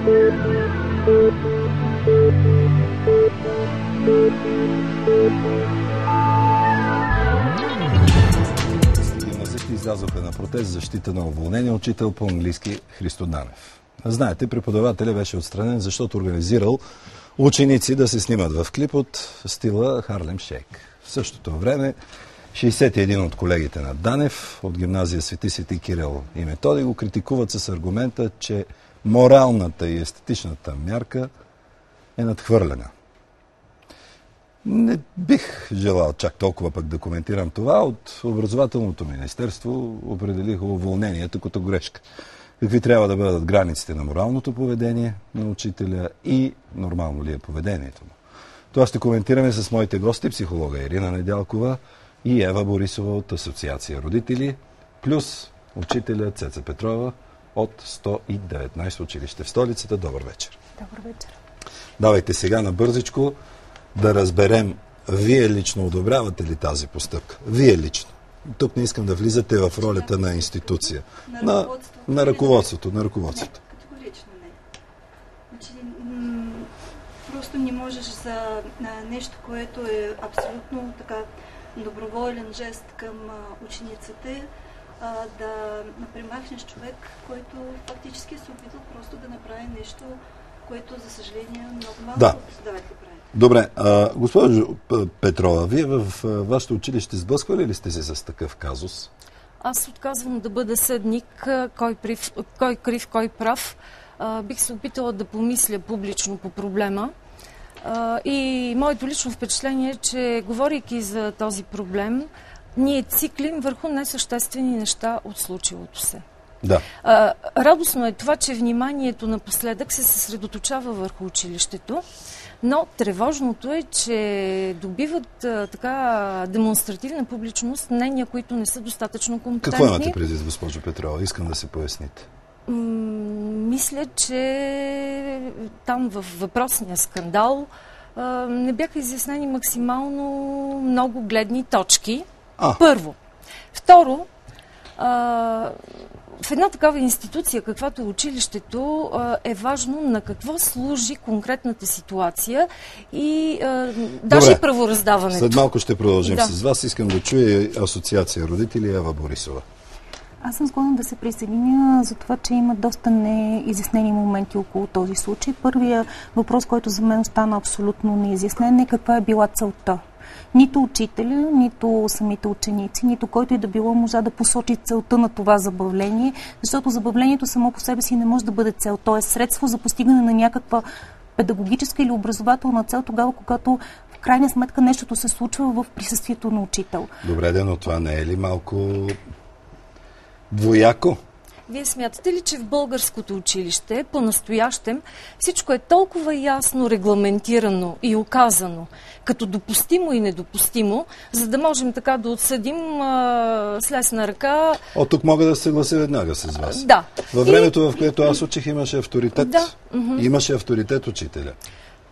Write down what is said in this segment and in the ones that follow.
Гимназисти излязоха на протест за защита на уволнения учител по английски Христо Данев. Знаете, преподавателя беше отстранен, защото организирал ученици да се снимат в клип от стила Харлем Шейк. В същото време 61 от колегите на Данев от гимназия Свети Кирил и Методи го критикуват с аргумента, че моралната и естетичната мярка е надхвърлена. Не бих желал чак толкова пък да коментирам това. От образователното министерство определиха уволненията като грешка. Какви трябва да бъдат границите на моралното поведение на учителя и нормално ли е поведението му. Това ще коментираме с моите гости, психолога Ирина Недялкова и Ева Борисова от Асоциация Родители, плюс учителя Цеца Петрова от 119 училище в столицата. Добър вечер. Добър вечер. Давайте сега на бързичко да разберем, вие лично одобрявате ли тази постъпка? Вие лично. Тук не искам да влизате в ролята на институция. На ръководството. Не, категорично не. Значи, просто не можеш за нещо, което е абсолютно така доброволен жест към учениците, да премахнеш човек, който фактически се опитал просто да направи нещо, което, за съжаление, много малко преподаватели правят. Добре, госпожо Петрова, вие в вашето училище сблъсквали ли сте се с такъв казус? Аз отказвам да бъда съдник, кой крив, кой прав. Бих се опитала да помисля публично по проблема. И моето лично впечатление е, че говорейки за този проблем, ние циклим върху несъществени неща от случилото се. Да. Радостно е това, че вниманието напоследък се съсредоточава върху училището, но тревожното е, че добиват така демонстративна публичност мнения, които не са достатъчно компетентни. Какво имате предвид, госпожо Петрова? Искам да се поясните. Мисля, че там във въпросния скандал не бяха изяснени максимално много гледни точки. Първо. Второ, в една такава институция, каквато е училището, е важно на какво служи конкретната ситуация и даже и правораздаването. След малко ще продължим с вас. Искам да чуя Асоциация Родители Ева Борисова. Аз съм склонна да се присъединя за това, че има доста неизяснени моменти около този случай. Първият въпрос, който за мен остана абсолютно неизяснен, е каква е била целта. Нито учителя, нито самите ученици, нито който и да било можа да посочи целта на това забавление, защото забавлението само по себе си не може да бъде цел. То е средство за постигане на някаква педагогическа или образователна цел, тогава, когато в крайна сметка нещото се случва в присъствието на учител. Добре, но това не е ли малко двояко? Вие смятате ли, че в българското училище по-настоящем всичко е толкова ясно регламентирано и указано, като допустимо и недопустимо, за да можем така да отсъдим с лесна ръка? Тук мога да се съглася веднага с вас. Да. Във времето, в което аз учих, имаше авторитет. Имаше авторитет учителя.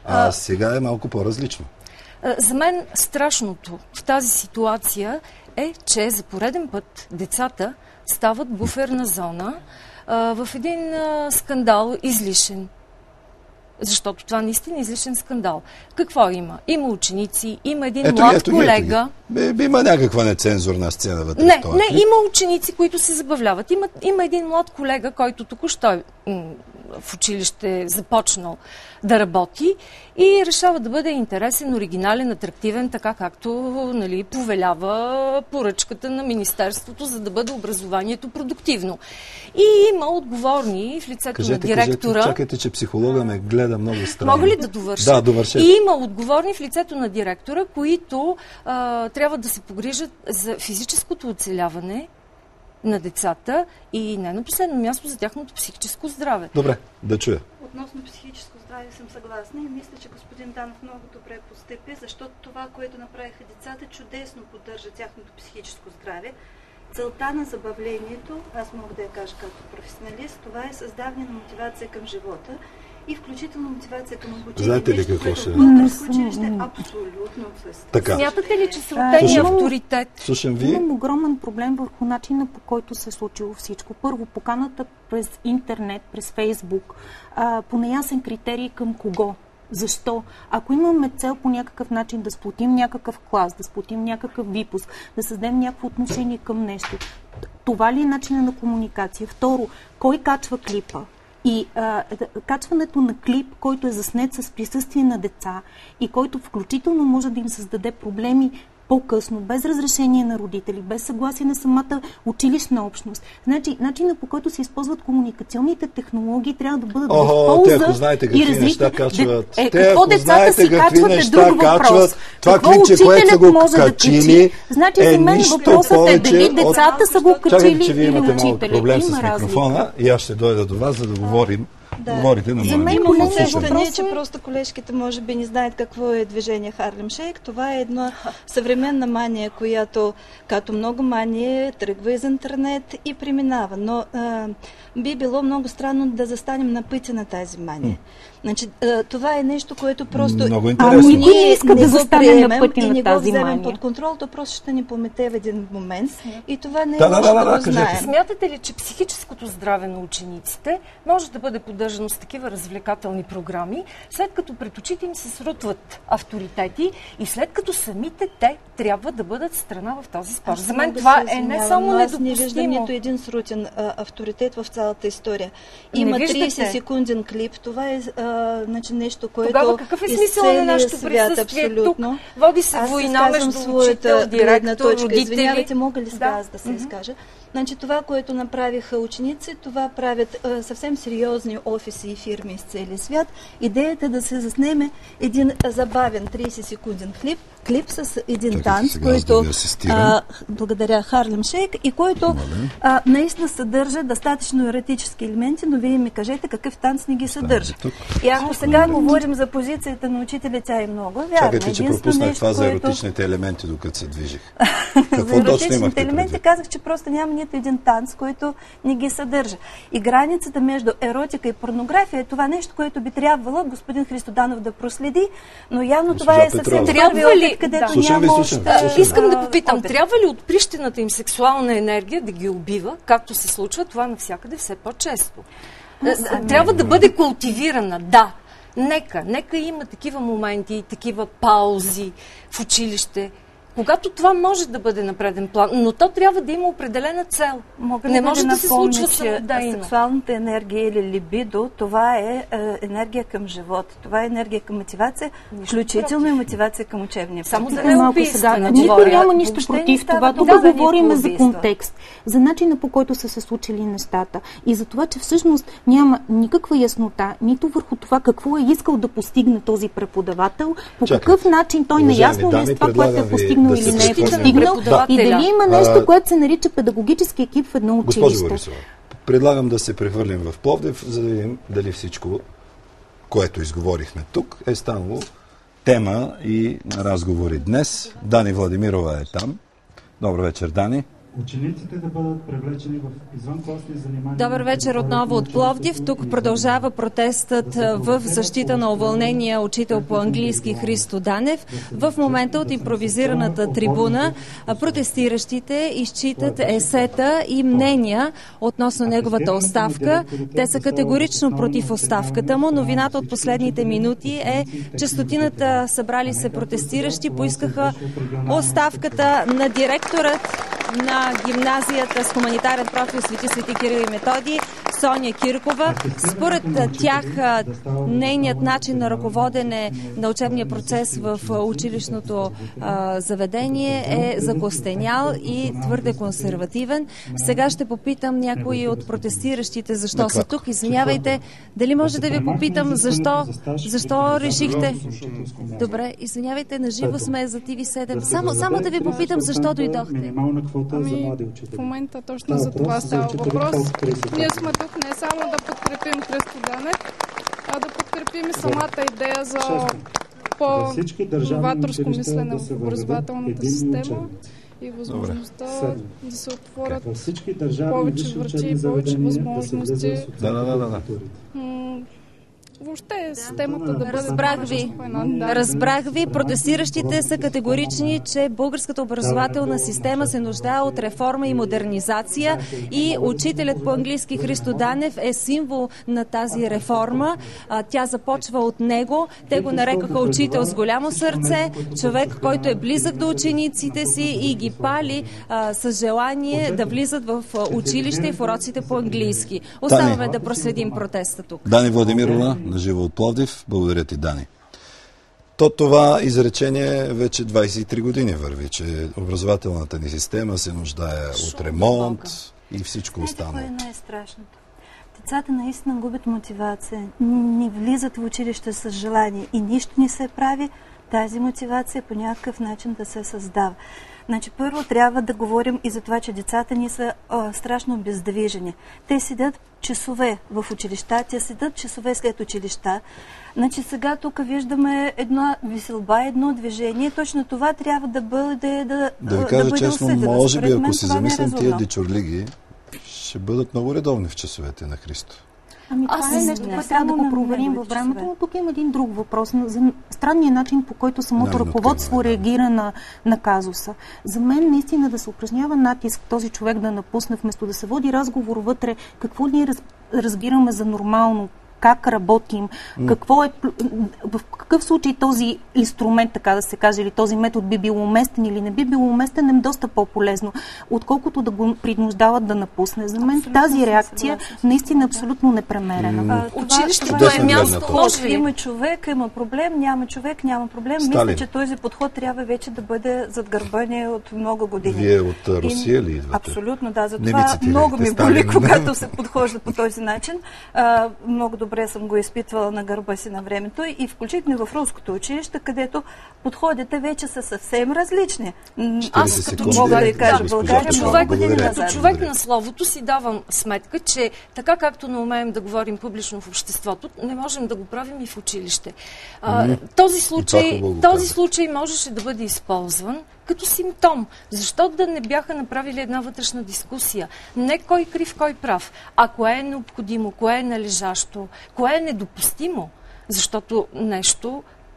А сега е малко по-различно. За мен страшното в тази ситуация е, че за пореден път децата стават буферна зона в един скандал излишен. Защото това наистина е излишен скандал. Какво има? Има ученици, има един млад колега. Има някаква нецензурна сцена вътре. Не, има ученици, които се забавляват. Има един млад колега, който току-що в училище започнал да работи и решава да бъде интересен, оригинален, атрактивен, така както повелява поръчката на Министерството, за да бъде образованието продуктивно. И има отговорни в лицето на директора... Чакайте, че психолога ме гледа много странно. Мога ли да довърша? Да, довършете. И има отговорни в лицето на директора, които трябва да се погрижат за физическото оцеляване на децата и не на последно място за тяхното психическо здраве. Добре, да чуя. Относно психическо здраве съм съгласна и мисля, че господин Данов много добре постъпи, защото това, което направиха децата, чудесно поддържа тяхното психическо здраве. Целта на забавлението, аз мога да я кажа като професионалист, това е създаване на мотивация към живота и включително мотивация към обучение. Знаете ли какво ще... В училище абсолютно отсъства. Така. Смятате ли, че съответния авторитет? Слушам ви. Имам огромен проблем върху начина, по който се е случило всичко. Първо, поканата през интернет, през Фейсбук, по неясен критерий към кого. Защо? Ако имаме цел по някакъв начин да сплотим някакъв клас, да сплотим някакъв випуск, да създадем някакво отношение към нещо, това ли е начинът на комуникация? Второ, кой качва клипа? И качването на клип, който е заснет с присъствие на деца и който включително може да им създаде проблеми по-късно, без разрешение на родители, без съгласие на самата училищна общност. Значи, начинът, по който се използват комуникационните технологии, трябва да бъдат в полза ако знаете какви неща качват. Какво децата си качват е друг въпрос. Това клипче, което са го качили, значи, за мен въпросът е дали децата са го качили че вие или имате малко учители. проблем с микрофона и аз ще дойда до вас, за да говорим. Говорите на моя Имам усещане, че просто колежките може би не знаят какво е движение Харлем Шейк. Това е една съвременна мания, която, като много мания, тръгва из интернет и преминава. Но би било много странно да застанем на пътя на тази мания. Значи, това е нещо, което просто никой не иска да застане на пътя и на не тази го вземем мания. под контрол, то просто ще ни помете в един момент. И това не е лошо да го знаем. Смятате ли, че психическото здраве на учениците може да бъде поддържано с такива развлекателни програми, след като пред очите им се срутват авторитети и след като самите те трябва да бъдат страна в този спор? За мен това е не само недопустимо. Аз не виждам нито един срутен авторитет в цялата история. Има 30 секунден клип. Това е значи нещо, което тогава какъв е смисъл на нашето присъствие тук? Води се война между учител, директор, родители. Извинявайте, мога ли сега аз да се изкажа? Значи това, което направиха ученици, това правят съвсем сериозни офиси и фирми из целия свят. Идеята е да се заснеме един забавен 30-секунден клип с един танц, който благодаря Харлем Шейк и който наистина съдържа достатъчно еретически елементи, но вие ми кажете какъв танц не ги съдържа. И ако сега говорим за позицията на учителя, тя е много вярна. Чакайте, че пропуснах това за еротичните елементи, докато се движих. Какво точно имахте елементи казах, че просто няма нито един танц, който не ги съдържа. И границата между еротика и порнография е това нещо, което би трябвало господин Христоданов да проследи, но явно това е съвсем първи опит, където няма още... Искам да попитам, трябва ли отприщената им сексуална енергия да ги убива, както се случва това навсякъде все по-често? Трябва да бъде култивирана, да. Нека има такива моменти, такива паузи в училище, когато това може да бъде на преден план, но то трябва да има определена цел. Не може да се случва самодейно. Сексуалната енергия или либидо, това е енергия към живота. Това е енергия към мотивация, включително и мотивация към учебния процес. Само да не убийствена. Никой няма нищо против това. Тук говорим за контекст, за начина, по който са се случили нещата и за това, че всъщност няма никаква яснота нито върху това какво е искал да постигне този преподавател, по какъв начин той неясно ли е с това, което е постигнал или не е постигнал и дали има нещо, което се нарича педагогически екип в едно училище. Госпожо Борисова, предлагам да се прехвърлим в Пловдив, за да видим дали всичко, което изговорихме тук, е станало тема и на разговори днес. Дани Владимирова е там. Добър вечер, Дани. Учениците да бъдат привлечени в извънкласни занимания. Добър вечер отново от Пловдив. Тук продължава протестът в защита на уволнения учител по английски Христо Данев. В момента от импровизираната трибуна протестиращите изчитат есета и мнения относно неговата оставка. Те са категорично против оставката му. Новината от последните минути е, че стотината събрали се протестиращи поискаха оставката на директорът на гимназията с хуманитарен профил Свети Кирил и Методий Соня Киркова. Според тях нейният начин на ръководене на учебния процес в училищното заведение е закостенял и твърде консервативен. Сега ще попитам някои от протестиращите защо са тук. Извинявайте, дали може да ви попитам защо решихте? Добре, извинявайте, наживо сме за TV7. Само да ви попитам защо дойдохте. В момента точно за това става въпрос. Ние сме тук не само да подкрепим Христо Данев, а да подкрепим и самата идея за по-новаторско мислене в образователната система и възможността да се отворят повече врати и повече възможности. въобще системата да бъде... Разбрах ви. Протестиращите са категорични, че българската образователна система се нуждае от реформа и модернизация и учителят по английски Христо Данев е символ на тази реформа. Тя започва от него. Те го нарекаха учител с голямо сърце, човек, който е близък до учениците си и ги пали с желание да влизат в училище и в уроците по английски. Оставаме да проследим протеста тук. Дани Владимирова, наживо от Пловдив. Благодаря ти, Дани. Това изречение вече 23 години върви, че образователната ни система се нуждае от ремонт и всичко останало. Кое е най-страшното? Децата наистина губят мотивация, не влизат в училище с желание и нищо не се прави, тази мотивация по някакъв начин да се създава. Значи, първо трябва да говорим и за това, че децата ни са страшно бездвижени. Те седят часове в училища, те седят часове след училища. Значи, сега тук виждаме една веселба, едно движение. Точно това трябва да бъде да ви кажа честно, може би, ако си замислям, тия дечурлиги ще бъдат много редовни в часовете на Христо. Това е нещо, което трябва да го проверим във времето, но тук има един друг въпрос. За странния начин, по който самото ръководство реагира на казуса. За мен наистина да се упражнява натиск този човек да напусне, вместо да се води разговор вътре, какво ние разбираме за нормално, как работим, какво е, в какъв случай този инструмент, така да се каже, или този метод би бил уместен или не би бил уместен, е доста по-полезно, отколкото да го принуждават да напусне. За мен тази реакция наистина абсолютно непремерена. Училището е място, може ли? Има човек, има проблем, няма човек, няма проблем. Мисля, че този подход трябва вече да бъде зад гърба ни от много години. Вие от Русия ли идвате? Абсолютно, да. Затова много ми боли, когато се подхожда по този начин. Много добре съм го изпитвала на гърба си на времето и включително в руското училище, където подходите вече са съвсем различни. Аз като човек на словото си давам сметка, че така както не умеем да говорим публично в обществото, не можем да го правим и в училище. Този случай можеше да бъде използван като симптом. Защо да не бяха направили една вътрешна дискусия? Не кой крив, кой прав, а кое е необходимо, кое е належащо, кое е недопустимо. Защото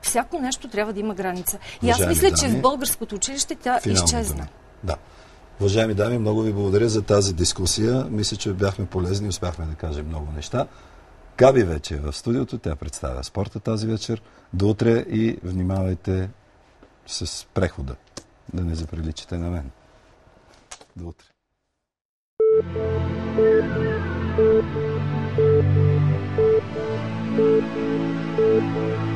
всяко нещо трябва да има граница. И аз мисля, че в българското училище тя изчезна. Да. Уважаеми дами, много ви благодаря за тази дискусия. Мисля, че бяхме полезни, успяхме да кажем много неща. Габи вече е в студиото, тя представя спорта тази вечер. До утре и внимавайте с прехода. Да не заприличите на мен. До утре. Thank you.